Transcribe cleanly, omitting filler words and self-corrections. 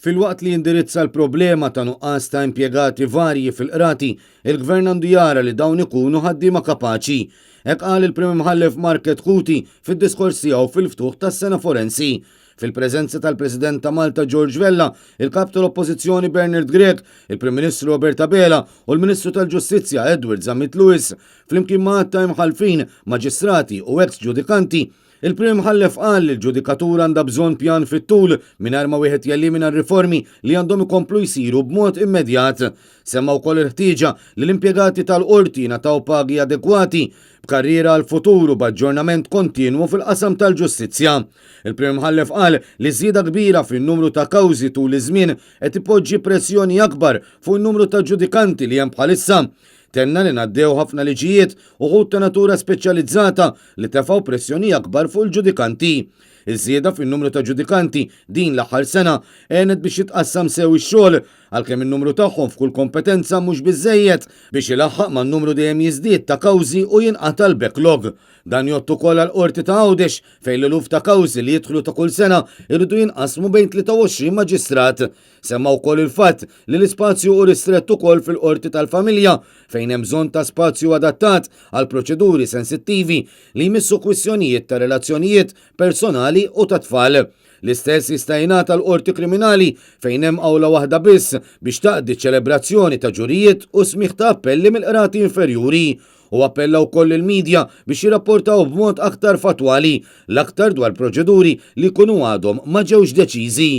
Fil-waqt li jindirizza l-problema ta' nuqqas ta' impjegati varji fil-qrati, il-Gvern għandu jara li dawn ikunu ħaddiema kapaċi. Hekk qal il-Prim Imħallef Market Kuti fid-diskors tiegħu fil-ftuħ tas-sena forensi. Fil-preżenza tal-President ta' Malta George Vella, il-Kap tal-Oppożizzjoni Bernard Grech, il-Prim Ministru Roberta Bela u l-Ministru tal-Ġustizzja Edward Zammit Lewis, flimkien ma' ta' imħalfin, maġistrati u ex-ġudikanti. Il-Prim Imħallef qal li l-ġudikatura għandha bżonn pjan fit-tul mingħajr ma wieħed jellimina r-riformi li għandhom ikomplu jsiru b'mod immedjat. Semma wkoll il-ħtieġa li l-impjegati tal-qorti nataw pagi adekwati b'karriera għal futuru b'aġġornament kontinwu fil-qasam tal-ġustizzja. Il-Prim Imħallef qal li żieda kbira fin-numru ta' kawżi tul iż-żmien qed ipoġġi pressjoni akbar fuq in-numru ta' ġudikanti li hemm bħalissa. Tenna li ngħaddew ħafna liġijiet uħud ta' natura speċjalizzata li tefgħu pressjoni akbar fuq il-ġudikanti. Iż-żieda fin-numru ta' ġudikanti din l-aħħar sena għenet biex jitqassam sew ix-xogħol għalkemm in-numru tagħhom f'kull kompetenza mhux biżżejjed biex ilaħħaq man-numru dejjem jiżdied ta' kawżi u jinqata' l-backlog. Dan jott ukoll għall-qorti ta' Għawdex fejn l-eluf ta' kawżi li jidħlu ta' kull sena irridu jinqasmu bejn 23 maġistrat. Semma wkoll il-fatt li l-ispazju hu ristrett ukoll fil-qorti tal-familja fejn hemm bżonn ta' spazju adattat għal proċeduri sensittivi li jmissu kwistjonijiet ta' relazzjonijiet personali u ta' tfal. L-istess jista' jingħata l-qorti kriminali fejn hemm awla waħda biss biex taqdi ċelebrazzjoni ta' ġurijiet u smigħ ta' appelli mill-qrati inferjuri. U appella wkoll il-medja biex jirrapportaw b'mod aktar fatwali l-aktar dwar proċeduri li jkunu għadhom ma ġewx deċiżi.